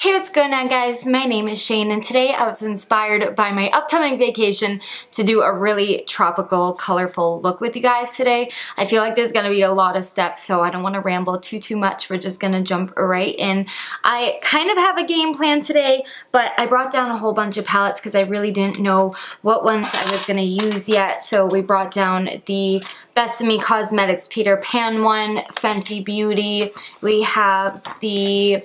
Hey, what's going on, guys? My name is Shane, and today I was inspired by my upcoming vacation to do a really tropical, colorful look with you guys today. I feel like there's gonna be a lot of steps, so I don't want to ramble too much. We're just gonna jump right in. I kind of have a game plan today, but I brought down a whole bunch of palettes because I really didn't know what ones I was gonna use yet. So we brought down the Besame Cosmetics Peter Pan one, Fenty Beauty. We have the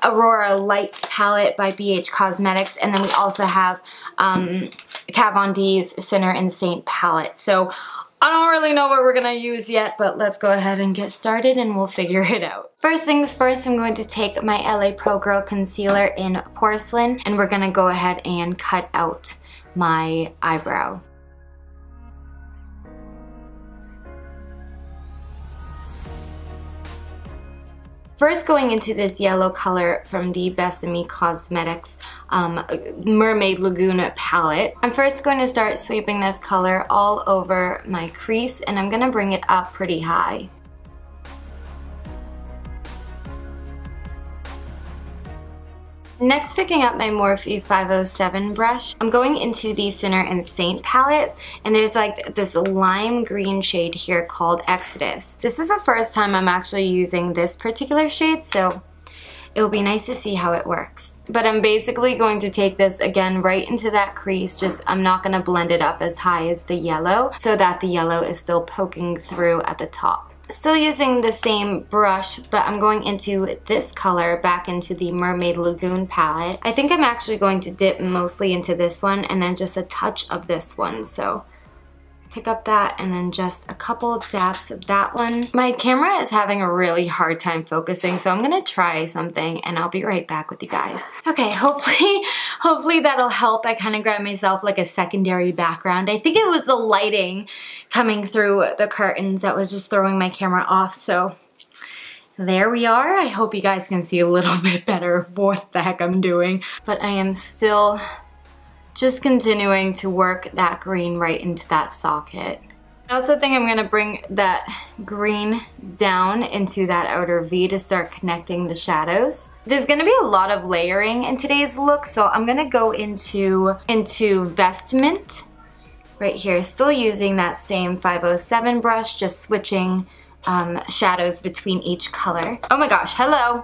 Aurora Lights palette by BH Cosmetics, and then we also have Kat Von D's Sinner and Saint palette. So I don't really know what we're gonna use yet, but let's go ahead and get started and we'll figure it out. First things first, I'm going to take my LA Pro Girl concealer in Porcelain, and we're gonna go ahead and cut out my eyebrow. First, going into this yellow color from the Besame Cosmetics Mermaid Lagoon palette. I'm first going to start sweeping this color all over my crease, and I'm going to bring it up pretty high. Next, picking up my Morphe 507 brush, I'm going into the Sinner and Saint palette, and there's like this lime green shade here called Exodus. This is the first time I'm actually using this particular shade, so it'll be nice to see how it works. But I'm basically going to take this again right into that crease, just I'm not going to blend it up as high as the yellow so that the yellow is still poking through at the top. Still using the same brush, but I'm going into this color back into the Mermaid Lagoon palette. I think I'm actually going to dip mostly into this one and then just a touch of this one. So pick up that and then just a couple dabs of that one. My camera is having a really hard time focusing, so I'm gonna try something and I'll be right back with you guys. Okay, hopefully that'll help. I kind of grabbed myself like a secondary background. I think it was the lighting coming through the curtains that was just throwing my camera off, so there we are. I hope you guys can see a little bit better of what the heck I'm doing. But I am still just continuing to work that green right into that socket. I also think I'm gonna bring that green down into that outer V to start connecting the shadows. There's gonna be a lot of layering in today's look, so I'm gonna go into Vestment right here, still using that same 507 brush, just switching shadows between each color. Oh my gosh, hello!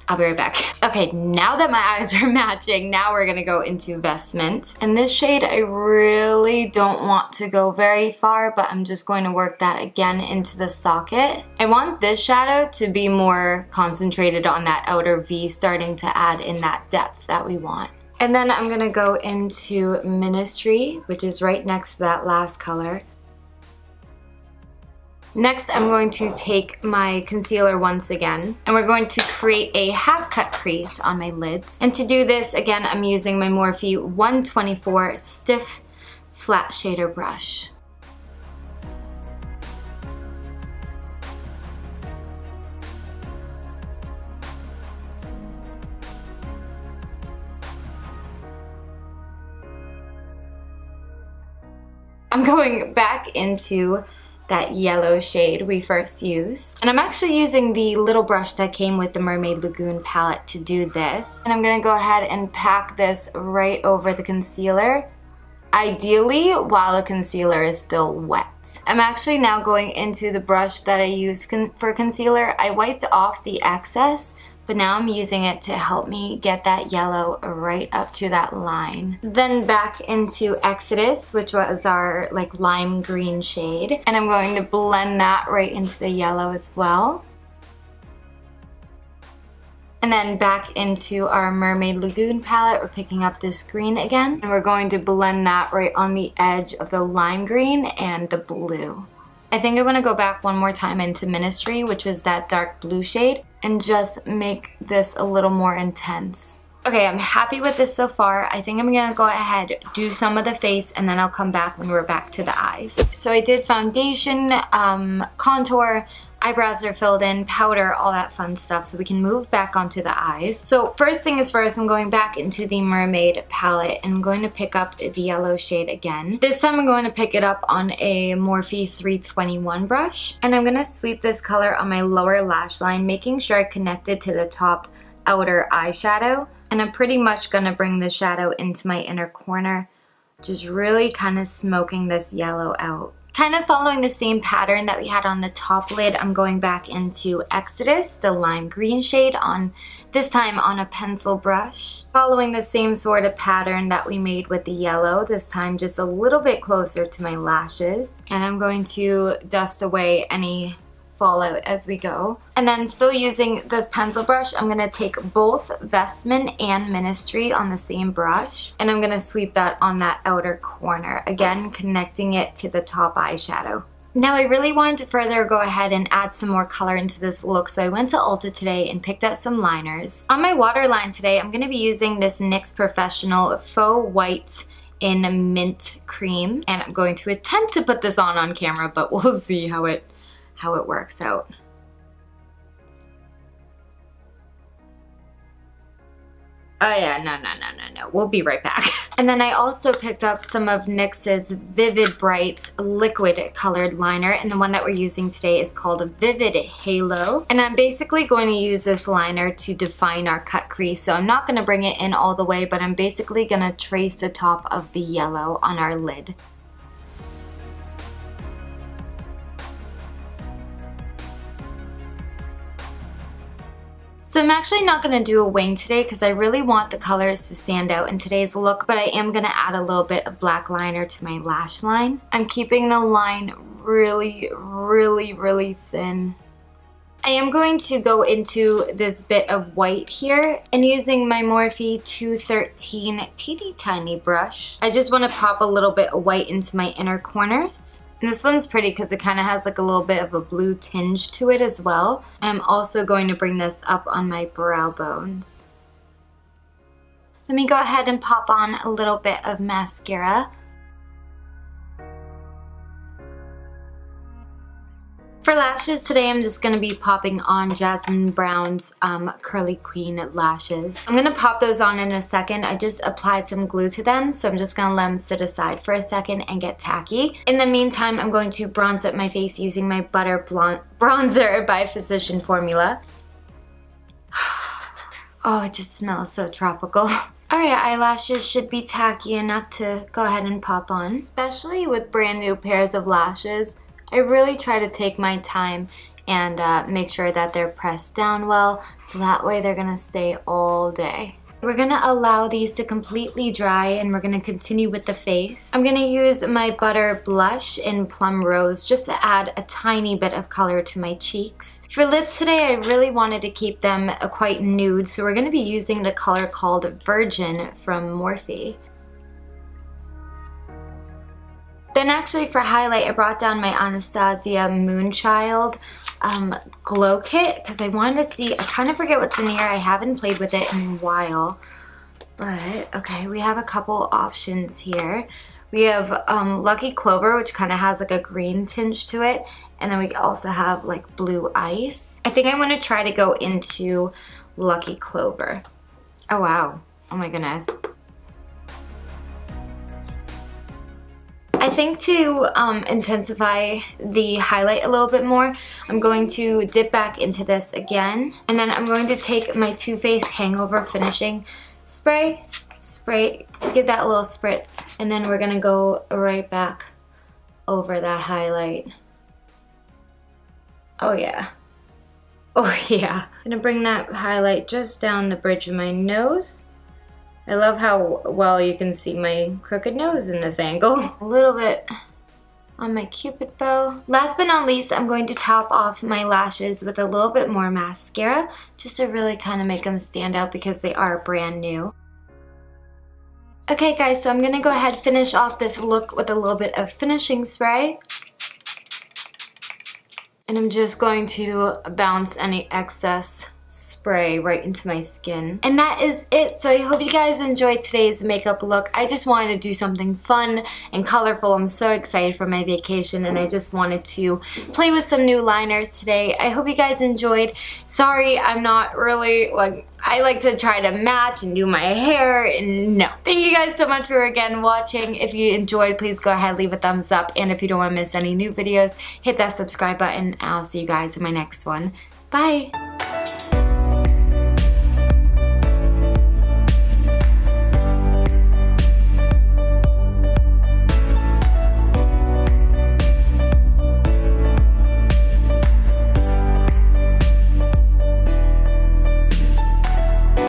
I'll be right back. Okay, now that my eyes are matching, now we're gonna go into Vestment. And this shade, I really don't want to go very far, but I'm just going to work that again into the socket. I want this shadow to be more concentrated on that outer V, starting to add in that depth that we want. And then I'm gonna go into Ministry, which is right next to that last color. Next, I'm going to take my concealer once again, and we're going to create a half-cut crease on my lids. And to do this, again, I'm using my Morphe 124 Stiff Flat Shader Brush. I'm going back into that yellow shade we first used. And I'm actually using the little brush that came with the Mermaid Lagoon palette to do this. And I'm gonna go ahead and pack this right over the concealer, ideally while the concealer is still wet. I'm actually now going into the brush that I used for concealer. I wiped off the excess, but now I'm using it to help me get that yellow right up to that line. Then back into Exodus, which was our like lime green shade. And I'm going to blend that right into the yellow as well. And then back into our Mermaid Lagoon palette, we're picking up this green again. And we're going to blend that right on the edge of the lime green and the blue. I think I'm gonna go back one more time into Ministry, which was that dark blue shade, and just make this a little more intense. Okay, I'm happy with this so far. I think I'm gonna go ahead, do some of the face, and then I'll come back when we're back to the eyes. So I did foundation, contour, eyebrows are filled in, powder, all that fun stuff, so we can move back onto the eyes. So first thing is first, I'm going back into the Mermaid palette and I'm going to pick up the yellow shade again. This time I'm going to pick it up on a Morphe 321 brush, and I'm going to sweep this color on my lower lash line, making sure I connect it to the top outer eyeshadow. And I'm pretty much going to bring the shadow into my inner corner, just really kind of smoking this yellow out. Kind of following the same pattern that we had on the top lid, I'm going back into Exodus, the lime green shade, this time on a pencil brush. Following the same sort of pattern that we made with the yellow, this time just a little bit closer to my lashes. And I'm going to dust away any fallout as we go. And then still using this pencil brush, I'm going to take both Besame and Ministry on the same brush, and I'm going to sweep that on that outer corner, again connecting it to the top eyeshadow. Now I really wanted to further go ahead and add some more color into this look, so I went to Ulta today and picked up some liners. On my waterline today, I'm going to be using this NYX Professional Faux White in Mint Cream, and I'm going to attempt to put this on camera, but we'll see how it works out. Oh yeah, no. We'll be right back. And then I also picked up some of NYX's Vivid Brights liquid colored liner, and the one that we're using today is called Vivid Halo. And I'm basically going to use this liner to define our cut crease. So I'm not going to bring it in all the way, but I'm basically going to trace the top of the yellow on our lid. So I'm actually not going to do a wing today because I really want the colors to stand out in today's look, but I am going to add a little bit of black liner to my lash line. I'm keeping the line really thin. I am going to go into this bit of white here and using my Morphe 213 teeny tiny brush, I just want to pop a little bit of white into my inner corners. And this one's pretty because it kind of has like a little bit of a blue tinge to it as well. I'm also going to bring this up on my brow bones. Let me go ahead and pop on a little bit of mascara. For lashes today, I'm just going to be popping on Jasmine Brown's Curly Queen lashes. I'm going to pop those on in a second. I just applied some glue to them, so I'm just going to let them sit aside for a second and get tacky. In the meantime, I'm going to bronze up my face using my Butter Bronzer by Physician Formula. Oh, it just smells so tropical. Alright, eyelashes should be tacky enough to go ahead and pop on, especially with brand new pairs of lashes. I really try to take my time and make sure that they're pressed down well, so that way they're going to stay all day. We're going to allow these to completely dry and we're going to continue with the face. I'm going to use my Butter blush in Plum Rose just to add a tiny bit of color to my cheeks. For lips today, I really wanted to keep them quite nude, so we're going to be using the color called Virgin from Morphe. Then actually for highlight, I brought down my Anastasia Moonchild glow kit because I wanted to see, I kind of forget what's in here. I haven't played with it in a while. But, okay, we have a couple options here. We have Lucky Clover, which kind of has like a green tinge to it. And then we also have like Blue Ice. I think I want to try to go into Lucky Clover. Oh, wow. Oh my goodness. I think to intensify the highlight a little bit more, I'm going to dip back into this again. And then I'm going to take my Too Faced Hangover Finishing Spray, give that a little spritz. And then we're going to go right back over that highlight. Oh yeah. Oh yeah. I'm going to bring that highlight just down the bridge of my nose. I love how well you can see my crooked nose in this angle. A little bit on my Cupid bow. Last but not least, I'm going to top off my lashes with a little bit more mascara just to really kind of make them stand out because they are brand new. Okay guys, so I'm going to go ahead and finish off this look with a little bit of finishing spray. And I'm just going to bounce any excess spray right into my skin. And that is it. So I hope you guys enjoyed today's makeup look. I just wanted to do something fun and colorful. I'm so excited for my vacation and I just wanted to play with some new liners today. I hope you guys enjoyed. Sorry, I'm not really like, I like to try to match and do my hair and no. Thank you guys so much for again watching. If you enjoyed, please go ahead, leave a thumbs up. And if you don't want to miss any new videos, hit that subscribe button and I'll see you guys in my next one. Bye!